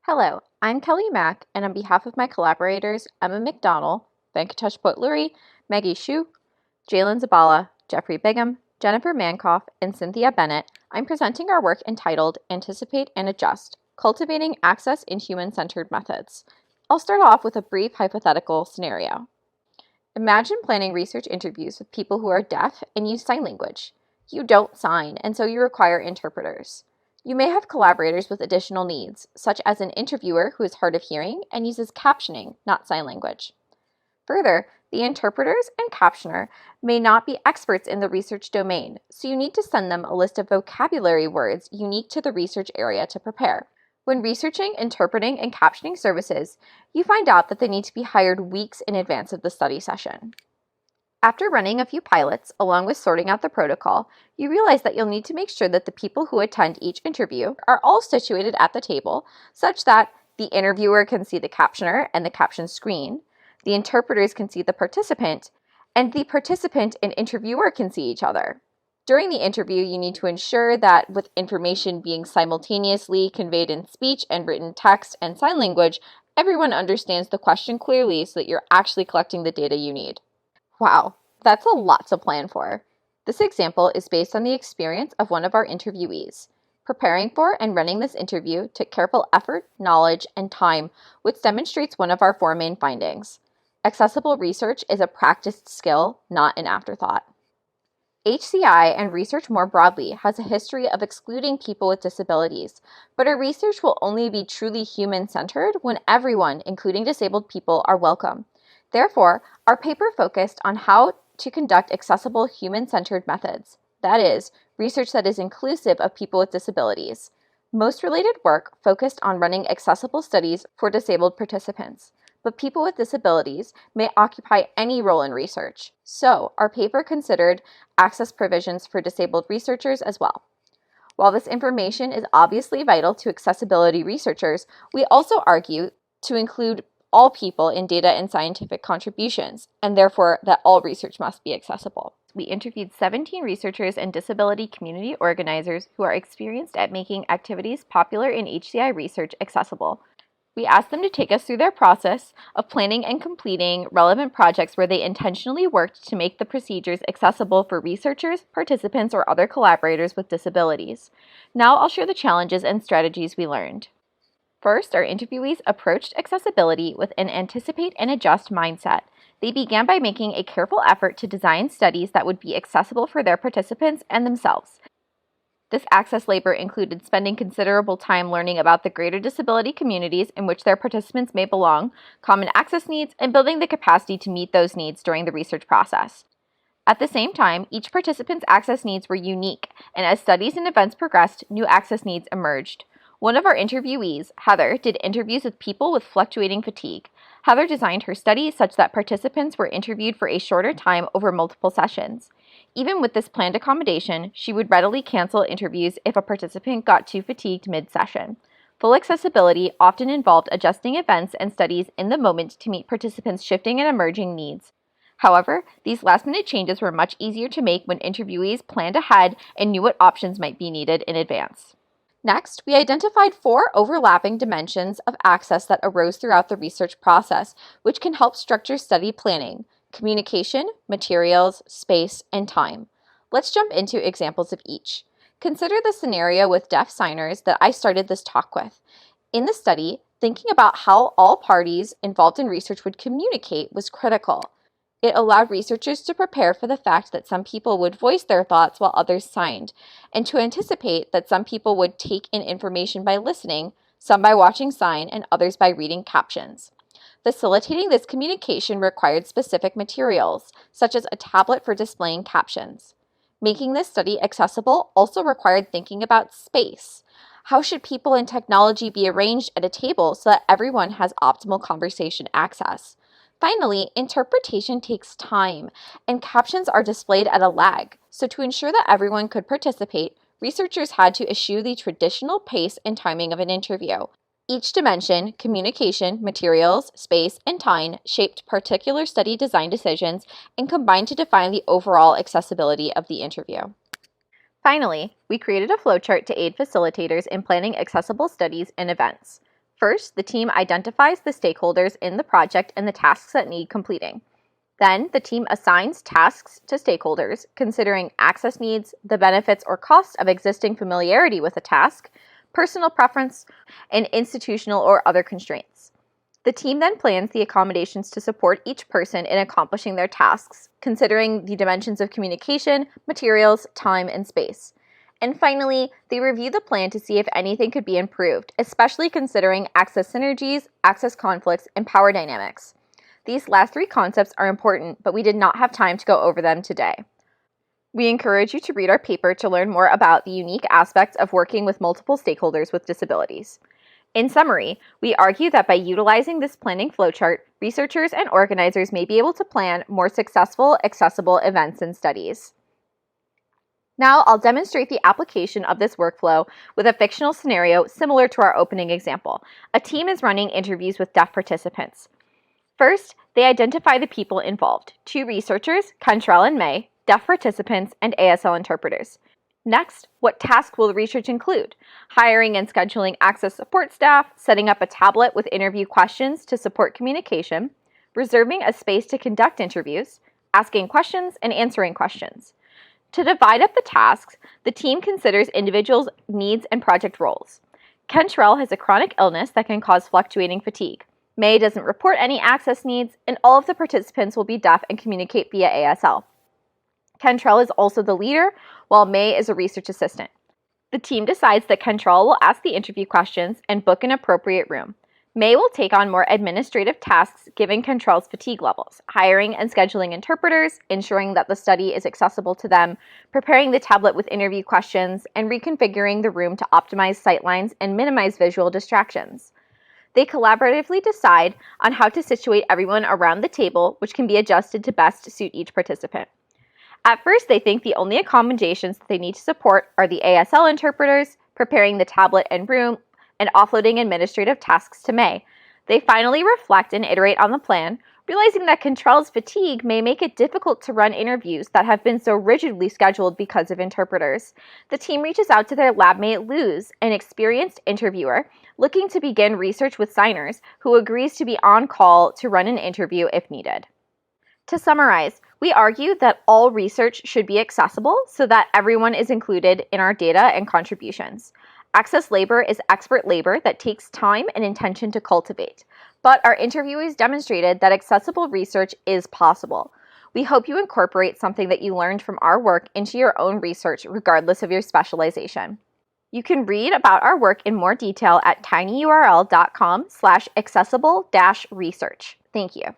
Hello, I'm Kelly Mack, and on behalf of my collaborators, Emma McDonnell, Venkatesh Potluri, Maggie, Jailyn Zabala, Jeffrey Bigham, Jennifer Mankoff, and Cynthia Bennett, I'm presenting our work entitled Anticipate and Adjust, Cultivating Access in Human-Centered Methods. I'll start off with a brief hypothetical scenario. Imagine planning research interviews with people who are deaf and use sign language. You don't sign, and so you require interpreters. You may have collaborators with additional needs, such as an interviewer who is hard of hearing and uses captioning, not sign language. Further, the interpreters and captioner may not be experts in the research domain, so you need to send them a list of vocabulary words unique to the research area to prepare. When researching, interpreting, and captioning services, you find out that they need to be hired weeks in advance of the study session. After running a few pilots, along with sorting out the protocol, you realize that you'll need to make sure that the people who attend each interview are all situated at the table, such that the interviewer can see the captioner and the caption screen, the interpreters can see the participant, and the participant and interviewer can see each other. During the interview, you need to ensure that with information being simultaneously conveyed in speech and written text and sign language, everyone understands the question clearly so that you're actually collecting the data you need. Wow, that's a lot to plan for. This example is based on the experience of one of our interviewees. Preparing for and running this interview took careful effort, knowledge, and time, which demonstrates one of our four main findings. Accessible research is a practiced skill, not an afterthought. HCI and research more broadly has a history of excluding people with disabilities, but our research will only be truly human-centered when everyone, including disabled people, are welcome. Therefore, our paper focused on how to conduct accessible human-centered methods, that is, research that is inclusive of people with disabilities. Most related work focused on running accessible studies for disabled participants, but people with disabilities may occupy any role in research. So, our paper considered access provisions for disabled researchers as well. While this information is obviously vital to accessibility researchers, we also argue to include all people in data and scientific contributions, and therefore that all research must be accessible. We interviewed 17 researchers and disability community organizers who are experienced at making activities popular in HCI research accessible. We asked them to take us through their process of planning and completing relevant projects where they intentionally worked to make the procedures accessible for researchers, participants, or other collaborators with disabilities. Now I'll share the challenges and strategies we learned. First, our interviewees approached accessibility with an anticipate and adjust mindset. They began by making a careful effort to design studies that would be accessible for their participants and themselves. This access labor included spending considerable time learning about the greater disability communities in which their participants may belong, common access needs, and building the capacity to meet those needs during the research process. At the same time, each participant's access needs were unique, and as studies and events progressed, new access needs emerged. One of our interviewees, Heather, did interviews with people with fluctuating fatigue. Heather designed her study such that participants were interviewed for a shorter time over multiple sessions. Even with this planned accommodation, she would readily cancel interviews if a participant got too fatigued mid-session. Full accessibility often involved adjusting events and studies in the moment to meet participants' shifting and emerging needs. However, these last-minute changes were much easier to make when interviewees planned ahead and knew what options might be needed in advance. Next, we identified 4 overlapping dimensions of access that arose throughout the research process, which can help structure study planning: communication, materials, space, and time. Let's jump into examples of each. Consider the scenario with deaf signers that I started this talk with. In the study, thinking about how all parties involved in research would communicate was critical. It allowed researchers to prepare for the fact that some people would voice their thoughts while others signed, and to anticipate that some people would take in information by listening, some by watching sign, and others by reading captions. Facilitating this communication required specific materials, such as a tablet for displaying captions. Making this study accessible also required thinking about space. How should people and technology be arranged at a table so that everyone has optimal conversation access? Finally, interpretation takes time, and captions are displayed at a lag, so to ensure that everyone could participate, researchers had to eschew the traditional pace and timing of an interview. Each dimension, communication, materials, space, and time, shaped particular study design decisions and combined to define the overall accessibility of the interview. Finally, we created a flowchart to aid facilitators in planning accessible studies and events. First, the team identifies the stakeholders in the project and the tasks that need completing. Then, the team assigns tasks to stakeholders, considering access needs, the benefits or costs of existing familiarity with a task, personal preference, and institutional or other constraints. The team then plans the accommodations to support each person in accomplishing their tasks, considering the dimensions of communication, materials, time, and space. And finally, they review the plan to see if anything could be improved, especially considering access synergies, access conflicts, and power dynamics. These last three concepts are important, but we did not have time to go over them today. We encourage you to read our paper to learn more about the unique aspects of working with multiple stakeholders with disabilities. In summary, we argue that by utilizing this planning flowchart, researchers and organizers may be able to plan more successful, accessible events and studies. Now I'll demonstrate the application of this workflow with a fictional scenario similar to our opening example. A team is running interviews with deaf participants. First, they identify the people involved: 2 researchers, Cantrell and May, deaf participants, and ASL interpreters. Next, what task will the research include? Hiring and scheduling access support staff, setting up a tablet with interview questions to support communication, reserving a space to conduct interviews, asking questions, and answering questions. To divide up the tasks, the team considers individuals' needs and project roles. Cantrell has a chronic illness that can cause fluctuating fatigue. May doesn't report any access needs, and all of the participants will be deaf and communicate via ASL. Cantrell is also the leader, while May is a research assistant. The team decides that Cantrell will ask the interview questions and book an appropriate room. May will take on more administrative tasks given Cantrell's fatigue levels: hiring and scheduling interpreters, ensuring that the study is accessible to them, preparing the tablet with interview questions, and reconfiguring the room to optimize sightlines and minimize visual distractions. They collaboratively decide on how to situate everyone around the table, which can be adjusted to best suit each participant. At first, they think the only accommodations that they need to support are the ASL interpreters, preparing the tablet and room, and offloading administrative tasks to May. They finally reflect and iterate on the plan, realizing that Cantrell's fatigue may make it difficult to run interviews that have been so rigidly scheduled because of interpreters. The team reaches out to their lab mate Luz, an experienced interviewer, looking to begin research with signers, who agrees to be on call to run an interview if needed. To summarize, we argue that all research should be accessible so that everyone is included in our data and contributions. Access labor is expert labor that takes time and intention to cultivate, but our interviewees demonstrated that accessible research is possible. We hope you incorporate something that you learned from our work into your own research, regardless of your specialization. You can read about our work in more detail at tinyurl.com/accessible-research. Thank you.